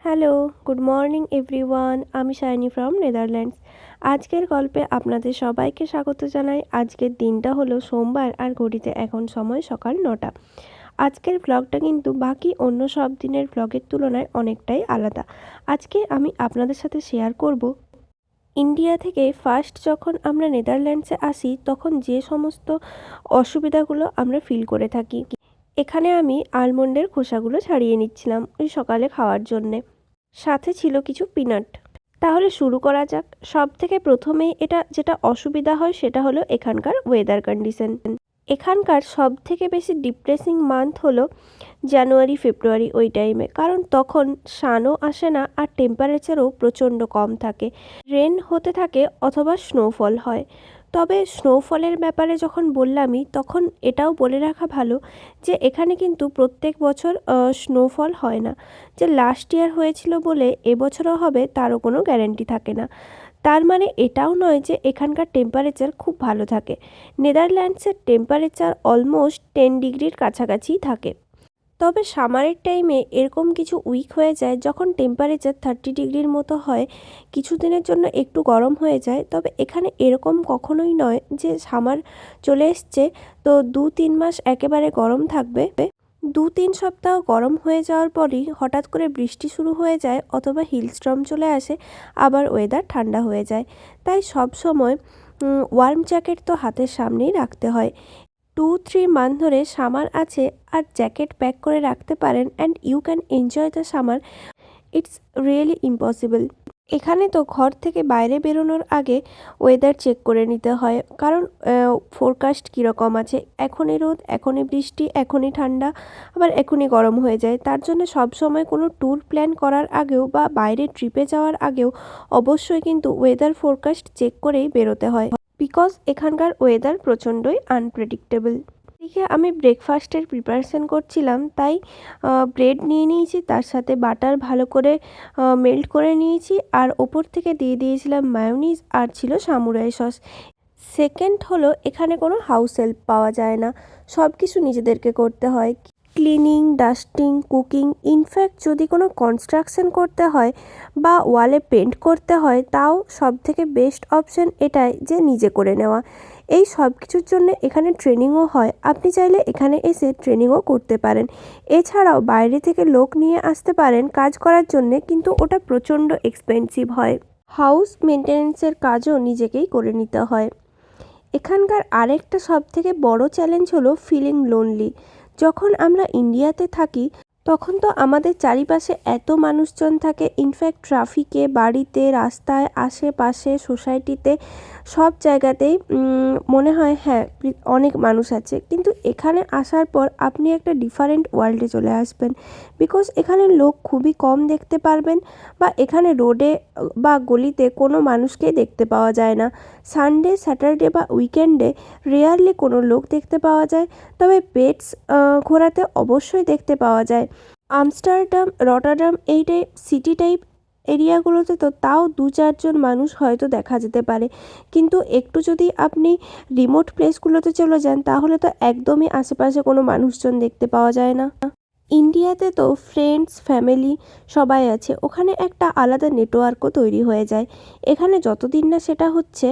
Hello, good morning everyone. আমি shiny from Netherlands. আজকের গল্পে আপনাদের সবাইকে স্বাগত জানাই। আজকের দিনটা হলো সোমবার আর ঘড়িতে এখন সময় সকাল 9টা। আজকের ব্লগটা কিন্তু বাকি অন্য সব দিনের ব্লগের তুলনায় অনেকটাই আলাদা। আজকে আমি আপনাদের সাথে শেয়ার করব ইন্ডিয়া থেকে ফার্স্ট যখন আমরা নেদারল্যান্ডসে আসি তখন যে সমস্ত অসুবিধাগুলো আমরা ফিল করে থাকি। এখানে আমি আলমন্ডের খোসাগুলো ছাড়িয়ে নিচ্ছিলাম ওই সকালে খাওয়ার জন্যে, সাথে ছিল কিছু পিনাট। তাহলে শুরু করা যাক। সব থেকে প্রথমেই যেটা অসুবিধা হয় সেটা হলো এখানকার ওয়েদার কন্ডিশন। এখানকার সব থেকে বেশি ডিপ্রেসিং মান্থ হলো জানুয়ারি ফেব্রুয়ারি, ওই টাইমে, কারণ তখন সানও আসে না আর টেম্পারেচারও প্রচণ্ড কম থাকে। রেন হতে থাকে অথবা স্নোফল হয়। তবে স্নোফলের ব্যাপারে যখন বললামই তখন এটাও বলে রাখা ভালো যে এখানে কিন্তু প্রত্যেক বছর স্নোফল হয় না। যে লাস্ট ইয়ার হয়েছিল বলে এবছরও হবে তারও কোনো গ্যারেন্টি থাকে না। তার মানে এটাও নয় যে এখানকার টেম্পারেচার খুব ভালো থাকে। নেদারল্যান্ডসের টেম্পারেচার অলমোস্ট 10 ডিগ্রির কাছাকাছিই থাকে। তবে সামারের টাইমে এরকম কিছু উইক হয়ে যায় যখন টেম্পারেচার 30 ডিগ্রির মতো হয়, কিছুদিনের জন্য একটু গরম হয়ে যায়। তবে এখানে এরকম কখনোই নয় যে সামার চলে এসছে তো 2-3 মাস একেবারে গরম থাকবে। 2-3 সপ্তাহ গরম হয়ে যাওয়ার পরই হঠাৎ করে বৃষ্টি শুরু হয়ে যায় অথবা হিলস্টর্ম চলে আসে, আবার ওয়েদার ঠান্ডা হয়ে যায়। তাই সব সময় ওয়ার্ম জ্যাকেট তো হাতের সামনেই রাখতে হয়। 2-3 মান্থ ধরে সামার আছে আর জ্যাকেট প্যাক করে রাখতে পারেন and you can enjoy the summer. It's really impossible. এখানে তো ঘর থেকে বাইরে বেরোনোর আগে ওয়েদার চেক করে নিতে হয়, কারণ ফোরকাস্ট কীরকম আছে। এখনই রোদ, এখনই বৃষ্টি, এখনই ঠান্ডা, আবার এখনই গরম হয়ে যায়। তার জন্য সবসময় কোনো ট্যুর প্ল্যান করার আগেও বা বাইরে ট্রিপে যাওয়ার আগেও অবশ্যই কিন্তু ওয়েদার ফোরকাস্ট চেক করেই বেরোতে হয়, বিকজ এখানকার ওয়েদার প্রচণ্ডই আনপ্রেডিক্টেবল। এদিকে আমি ব্রেকফাস্টের প্রিপারেশন করছিলাম, তাই ব্রেড নিয়ে নিয়েছি, তার সাথে বাটার ভালো করে মেল্ট করে নিয়েছি, আর ওপর থেকে দিয়ে দিয়েছিলাম মায়োনিজ, আর ছিল সামুরাই সস। সেকেন্ড হলো এখানে কোনো হাউস হেল্প পাওয়া যায় না, সব কিছু নিজেদেরকে করতে হয়। ক্লিনিং, ডাস্টিং, কুকিং, ইনফ্যাক্ট যদি কোনো কনস্ট্রাকশন করতে হয় বা ওয়ালে পেন্ট করতে হয় তাও সব থেকে বেস্ট অপশন এটাই যে নিজে করে নেওয়া। এই সব কিছুর জন্য এখানে ট্রেনিংও হয়, আপনি চাইলে এখানে এসে ট্রেনিংও করতে পারেন। এছাড়াও বাইরে থেকে লোক নিয়ে আসতে পারেন কাজ করার জন্যে, কিন্তু ওটা প্রচণ্ড এক্সপেন্সিভ হয়। হাউস মেনটেন্যান্সের কাজও নিজেকেই করে নিতে হয়। এখানকার আরেকটা সব থেকে বড় চ্যালেঞ্জ হলো ফিলিং লোনলি। যখন আমরা ইন্ডিয়াতে থাকি তখন তো আমাদের চারিপাশে এত মানুষজন থাকে, ইনফ্যাক্ট ট্রাফিকে, বাড়িতে, রাস্তায়, আশেপাশে, সোসাইটিতে, সব জায়গাতেই মনে হয় হ্যাঁ অনেক মানুষ আছে। কিন্তু এখানে আসার পর আপনি একটা ডিফারেন্ট ওয়ার্ল্ডে চলে আসবেন, বিকজ এখানে লোক খুবই কম দেখতে পারবেন, বা এখানে রোডে বা গলিতে কোনো মানুষকেই দেখতে পাওয়া যায় না। সানডে, স্যাটারডে বা উইকেন্ডে রেয়ারলি কোনো লোক দেখতে পাওয়া যায়, তবে পেটস ঘোরাতে অবশ্যই দেখতে পাওয়া যায়। আমস্টারডাম, রটারডাম এই টাইপ সিটি টাইপ এরিয়াগুলোতে তো তাও 2-4 জন মানুষ হয়তো দেখা যেতে পারে, কিন্তু একটু যদি আপনি রিমোট প্লেসগুলোতে চলে যান তাহলে তো একদমই আশেপাশে কোনো মানুষজন দেখতে পাওয়া যায় না। ইন্ডিয়াতে তো ফ্রেন্ডস, ফ্যামিলি সবাই আছে, ওখানে একটা আলাদা নেটওয়ার্কও তৈরি হয়ে যায়। এখানে যতদিন না সেটা হচ্ছে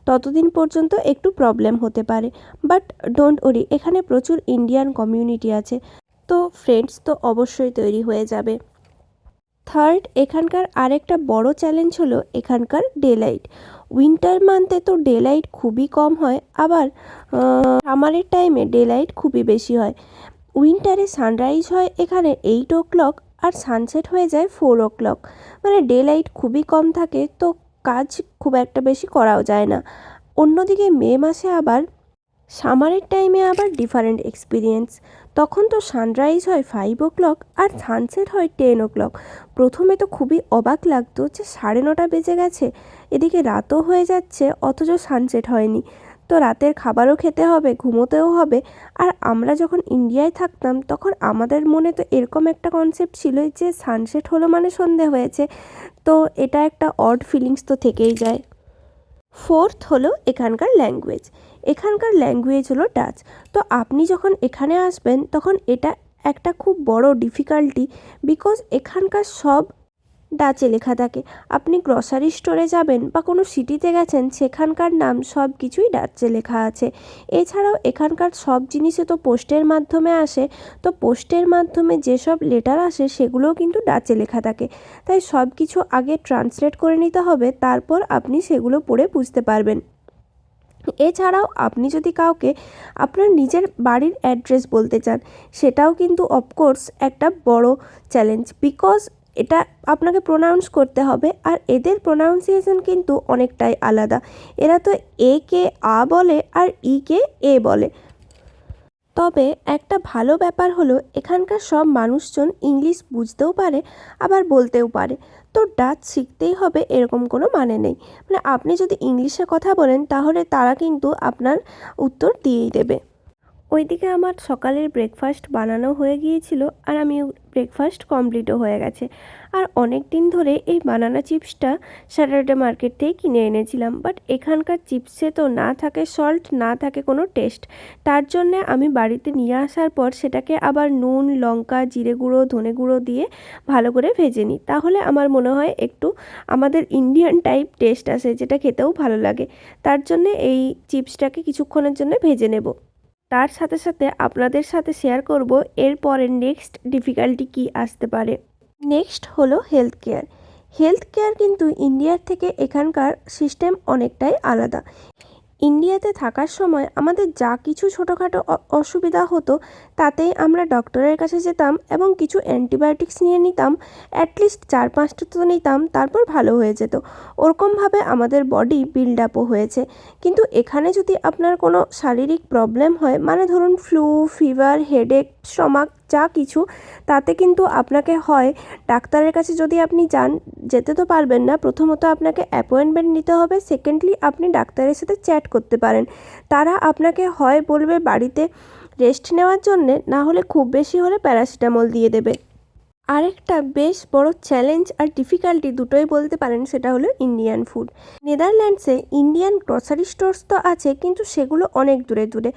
ততদিন পর্যন্ত একটু প্রবলেম হতে পারে, বাট ডোন্ট ওরি, এখানে প্রচুর ইন্ডিয়ান কমিউনিটি আছে, তো ফ্রেন্ডস তো অবশ্যই তৈরি হয়ে যাবে। থার্ড, এখানকার আরেকটা বড় চ্যালেঞ্জ হলো এখানকার ডে লাইট। উইন্টার মান্থে তো ডে লাইট খুবই কম হয়, আবার সামারের টাইমে ডে লাইট খুবই বেশি হয়। উইন্টারে সানরাইজ হয় এখানে 8 o'clock আর সানসেট হয়ে যায় 4 o'clock, মানে ডে লাইট খুবই কম থাকে, তো কাজ খুব একটা বেশি করাও যায় না। অন্যদিকে মে মাসে আবার সামারের টাইমে আবার ডিফারেন্ট এক্সপিরিয়েন্স। তখন তো সানরাইজ হয় 5 o'clock আর সানসেট হয় 10 o'clock। প্রথমে তো খুবই অবাক লাগতো যে 9:30 বেজে গেছে, এদিকে রাতও হয়ে যাচ্ছে অথচ সানসেট হয়নি। তো রাতের খাবারও খেতে হবে, ঘুমোতেও হবে। আর আমরা যখন ইন্ডিয়ায় থাকতাম তখন আমাদের মনে তো এরকম একটা কনসেপ্ট ছিল যে সানসেট হলো মানে সন্ধে হয়েছে, তো এটা একটা অড ফিলিংস তো থেকেই যায়। ফোর্থ হলো এখানকার ল্যাঙ্গুয়েজ। এখানকার ল্যাঙ্গুয়েজ হলো ডাচ। তো আপনি যখন এখানে আসবেন তখন এটা একটা খুব বড় ডিফিকাল্টি, বিকজ এখানকার সব ডাচে লেখা থাকে। আপনি গ্রসারি স্টোরে যাবেন বা কোনো সিটিতে গেছেন, সেখানকার নাম সব কিছুই ডাচে লেখা আছে। এছাড়াও এখানকার সব জিনিসে তো পোস্টের মাধ্যমে আসে, তো পোস্টের মাধ্যমে যেসব লেটার আসে সেগুলোও কিন্তু ডাচে লেখা থাকে। তাই সব কিছু আগে ট্রান্সলেট করে নিতে হবে, তারপর আপনি সেগুলো পড়ে বুঝতে পারবেন। এছাড়াও আপনি যদি কাউকে আপনার নিজের বাড়ির অ্যাড্রেস বলতে চান, সেটাও কিন্তু অফকোর্স একটা বড় চ্যালেঞ্জ, বিকজ এটা আপনাকে প্রোনাউন্স করতে হবে, আর এদের প্রোনাউন্সিয়েশন কিন্তু অনেকটাই আলাদা। এরা তো এ কে আ বলে আর ই কে এ বলে। তবে একটা ভালো ব্যাপার হলো এখানকার সব মানুষজন ইংলিশ বুঝতেও পারে, আবার বলতেও পারে। তো ডাচ শিখতেই হবে এরকম কোনো মানে নেই। মানে আপনি যদি ইংলিশে কথা বলেন তাহলে তারা কিন্তু আপনার উত্তর দিয়েই দেবে। ওইদিকে আমার সকালের ব্রেকফাস্ট বানানো হয়ে গিয়েছিল, আর আমি ব্রেকফাস্ট কমপ্লিটও হয়ে গেছে। আর অনেক দিন ধরে এই বানানা চিপসটা স্যাটারডে মার্কেট থেকে কিনে এনেছিলাম, বাট এখানকার চিপসে তো না থাকে সল্ট, না থাকে কোনো টেস্ট। তার জন্যে আমি বাড়িতে নিয়ে আসার পর সেটাকে আবার নুন, লঙ্কা, জিরে গুঁড়ো, ধনে গুঁড়ো দিয়ে ভালো করে ভেজে নিই। তাহলে আমার মনে হয় একটু আমাদের ইন্ডিয়ান টাইপ টেস্ট আসে, যেটা খেতেও ভালো লাগে। তার জন্যে এই চিপসটাকে কিছুক্ষণের জন্য ভেজে নেব। তার সাথে সাথে আপনাদের সাথে শেয়ার করব এরপরে নেক্সট ডিফিকাল্টি কী আসতে পারে। নেক্সট হলো হেলথ কেয়ার। হেলথ কেয়ার কিন্তু ইন্ডিয়ার থেকে এখানকার সিস্টেম অনেকটাই আলাদা। ইন্ডিয়াতে থাকার সময় আমাদের যা কিছু ছোটোখাটো অসুবিধা হতো, তাতেই আমরা ডক্টরের কাছে যেতাম এবং কিছু অ্যান্টিবায়োটিক্স নিয়ে নিতাম, অ্যাটলিস্ট 4-5টা তো নিতাম, তারপর ভালো হয়ে যেত। ওরকমভাবে আমাদের বডি বিল্ড আপও হয়েছে। কিন্তু এখানে যদি আপনার কোনো শারীরিক প্রবলেম হয়, মানে ধরুন ফ্লু, ফিভার, হেডেক, স্টমাক, যা কিছু, তাতে কিন্তু আপনাকে হয় ডাক্তারের কাছে যদি আপনি যান, যেতে তো পারবেন না, প্রথমত আপনাকে অ্যাপয়েন্টমেন্ট নিতে হবে, সেকেন্ডলি আপনি ডাক্তারের সাথে চ্যাট করতে পারেন। তারা আপনাকে হয় বলবে বাড়িতে রেস্ট নেওয়ার জন্যে, না হলে খুব বেশি হলে প্যারাসিটামল দিয়ে দেবে। আরেকটা বেশ বড় চ্যালেঞ্জ আর ডিফিকাল্টি দুটোই বলতে পারেন, সেটা হলো ইন্ডিয়ান ফুড। নেদারল্যান্ডসে ইন্ডিয়ান গ্রসারি স্টোর্স তো আছে, কিন্তু সেগুলো অনেক দূরে দূরে,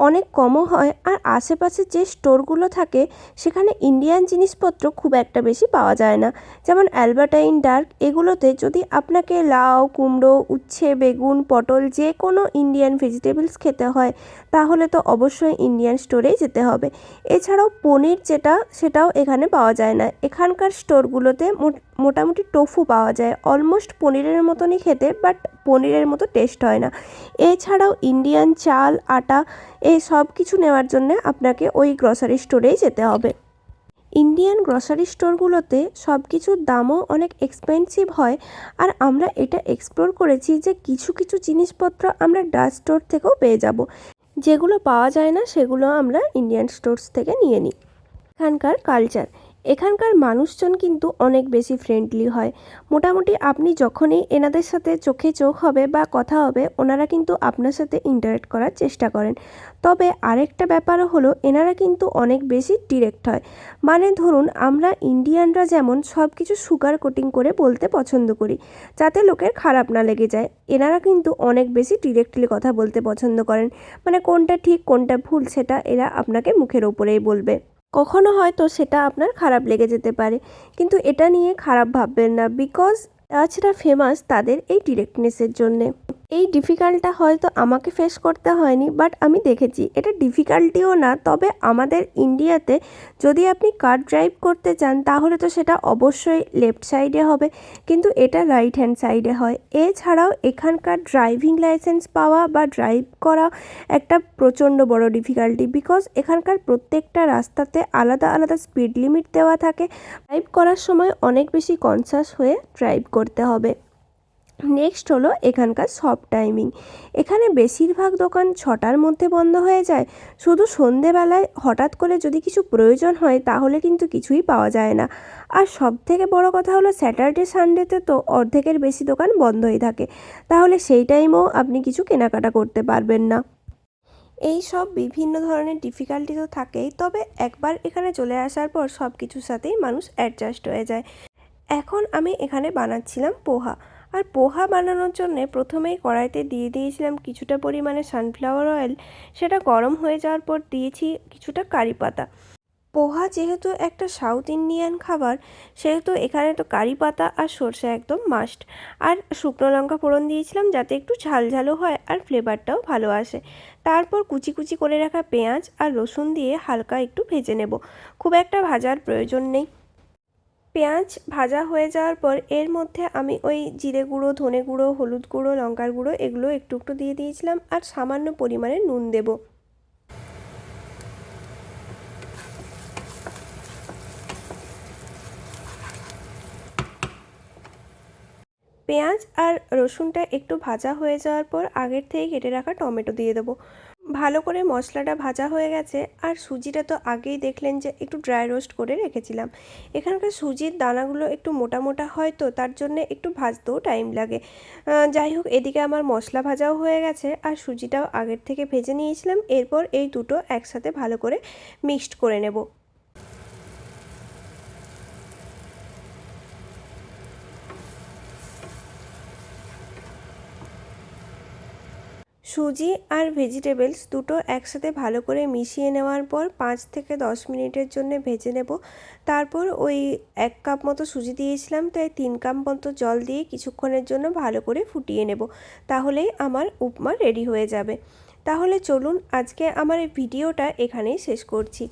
অনেক কমও হয়। আর আশেপাশে যে স্টোরগুলো থাকে সেখানে ইন্ডিয়ান জিনিসপত্র খুব একটা বেশি পাওয়া যায় না। যেমন অ্যালবার্টাইন, ডার্ক, এগুলোতে যদি আপনাকে লাউ, কুমড়ো, উচ্ছে, বেগুন, পটল, যে কোনো ইন্ডিয়ান ভেজিটেবলস খেতে হয়, তাহলে তো অবশ্যই ইন্ডিয়ান স্টোরেই যেতে হবে। এছাড়াও পনির যেটা, সেটাও এখানে পাওয়া যায় না। এখানকার স্টোরগুলোতে মোটামুটি টোফু পাওয়া যায়, অলমোস্ট পনিরের মতনই খেতে, বাট পনিরের মতো টেস্ট হয় না। এছাড়াও ইন্ডিয়ান চাল, আটা, এই সব কিছু নেওয়ার জন্য আপনাকে ওই গ্রসারি স্টোরেই যেতে হবে। ইন্ডিয়ান গ্রসারি স্টোরগুলোতে সব কিছুর দামও অনেক এক্সপেন্সিভ হয়। আর আমরা এটা এক্সপ্লোর করেছি যে কিছু কিছু জিনিসপত্র আমরা ডাচ স্টোর থেকেও পেয়ে যাব, যেগুলো পাওয়া যায় না সেগুলো আমরা ইন্ডিয়ান স্টোরস থেকে নিয়ে নিই। এখানকার কালচার, এখানকার মানুষজন কিন্তু অনেক বেশি ফ্রেন্ডলি হয়। মোটামুটি আপনি যখনই এনাদের সাথে চোখে চোখ হবে বা কথা হবে, ওনারা কিন্তু আপনার সাথে ইন্টারেক্ট করার চেষ্টা করেন। তবে আরেকটা ব্যাপারও হলো, এনারা কিন্তু অনেক বেশি ডিরেক্ট হয়। মানে ধরুন আমরা ইন্ডিয়ানরা যেমন সব কিছু সুগার কোটিং করে বলতে পছন্দ করি, যাতে লোকের খারাপ না লেগে যায়, এনারা কিন্তু অনেক বেশি ডিরেক্টলি কথা বলতে পছন্দ করেন। মানে কোনটা ঠিক কোনটা ভুল সেটা এরা আপনাকে মুখের ওপরেই বলবে। কখনো হয়তো সেটা আপনার খারাপ লেগে যেতে পারে, কিন্তু এটা নিয়ে খারাপ ভাববেন না, বিকজ তাছাড়া ফেমাস তাদের এই ডিরেক্টনেসের জন্যে। এই ডিফিকাল্টটা হয়তো আমাকে ফেস করতে হয়নি, বাট আমি দেখেছি এটা ডিফিকাল্টিও না। তবে আমাদের ইন্ডিয়াতে যদি আপনি কার ড্রাইভ করতে চান, তাহলে তো সেটা অবশ্যই লেফট সাইডে হবে, কিন্তু এটা রাইট হ্যান্ড সাইডে হয়। এছাড়াও এখানকার ড্রাইভিং লাইসেন্স পাওয়া বা ড্রাইভ করা একটা প্রচণ্ড বড় ডিফিকাল্টি, বিকজ এখানকার প্রত্যেকটা রাস্তাতে আলাদা আলাদা স্পিড লিমিট দেওয়া থাকে। ড্রাইভ করার সময় অনেক বেশি কনসাস হয়ে ড্রাইভ করতে হবে। নেক্সট হলো এখানকার শপ টাইমিং। এখানে বেশিরভাগ দোকান 6টার মধ্যে বন্ধ হয়ে যায়। শুধু সন্ধেবেলায় হঠাৎ করে যদি কিছু প্রয়োজন হয়, তাহলে কিন্তু কিছুই পাওয়া যায় না। আর সবথেকে বড় কথা হলো স্যাটারডে সানডেতে তো অর্ধেকের বেশি দোকান বন্ধই থাকে, তাহলে সেই টাইমেও আপনি কিছু কেনাকাটা করতে পারবেন না। এই সব বিভিন্ন ধরনের ডিফিকাল্টি তো থাকেই, তবে একবার এখানে চলে আসার পর সব কিছুর সাথেই মানুষ অ্যাডজাস্ট হয়ে যায়। এখন আমি এখানে বানাচ্ছিলাম পোহা। আর পোহা বানানোর জন্যে প্রথমেই কড়াইতে দিয়ে দিয়েছিলাম কিছুটা পরিমাণে সানফ্লাওয়ার অয়েল। সেটা গরম হয়ে যাওয়ার পর দিয়েছি কিছুটা কারি পাতা। পোহা যেহেতু একটা সাউথ ইন্ডিয়ান খাবার, সেহেতু এখানে তো কারি পাতা আর সর্ষে একদম মাস্ট। আর শুকনো লঙ্কা ফোড়ন দিয়েছিলাম যাতে একটু ঝাল ঝালও হয় আর ফ্লেভারটাও ভালো আসে। তারপর কুচি কুচি করে রাখা পেঁয়াজ আর রসুন দিয়ে হালকা একটু ভেজে নেব, খুব একটা ভাজার প্রয়োজন নেই। পেঁয়াজ ভাজা হয়ে যাওয়ার পর এর মধ্যে আমি ওই জিরে গুঁড়ো, ধনে গুঁড়ো, হলুদ গুঁড়ো, লঙ্কার গুঁড়ো এগুলো একটু একটু দিয়ে দিয়েছিলাম আর সামান্য পরিমাণে নুন দেবো। পেঁয়াজ আর রসুনটা একটু ভাজা হয়ে যাওয়ার পর আগের থেকে কেটে রাখা টমেটো দিয়ে দেবো। ভালো করে মশলাটা ভাজা হয়ে গেছে আর সুজিটা তো আগেই দেখলেন যে একটু ড্রাই রোস্ট করে রেখেছিলাম। এখানকার সুজির দানাগুলো একটু মোটা মোটা হয়, তো তার জন্য একটু ভাজতেও টাইম লাগে। যাই হোক, এদিকে আমার মশলা ভাজাও হয়ে গেছে আর সুজিটাও আগের থেকে ভেজে নিয়েছিলাম। এরপর এই দুটো একসাথে ভালো করে মিক্সড করে নেব। সুজি আর ভেজিটেবলস দুটো একসাথে ভালো করে মিশিয়ে নেওয়ার পর 5 থেকে 10 মিনিটের জন্য ভেজে নেব। তারপর ওই 1 কাপ মতো সুজি দিয়েছিলাম, তাই 3 কাপ মতো জল দিয়ে কিছুক্ষণের জন্য ভালো করে ফুটিয়ে নেব। তাহলেই আমার উপমা রেডি হয়ে যাবে। তাহলে চলুন আজকে আমার এই ভিডিওটা এখানেই শেষ করছি।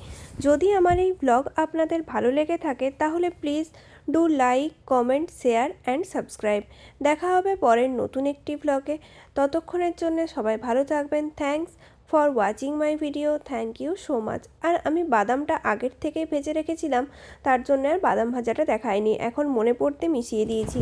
যদি আমার এই ব্লগ আপনাদের ভালো লেগে থাকে তাহলে please do like, comment, share and subscribe. দেখা হবে পরের নতুন একটি ব্লগে। ততক্ষণের জন্য সবাই ভালো থাকবেন। Thanks for watching my video. Thank you so much. আর আমি বাদামটা আগের থেকেই ভেজে রেখেছিলাম, তার জন্য আর বাদাম ভাজাটা দেখাইনি, এখন মনে পড়তে মিশিয়ে দিয়েছি।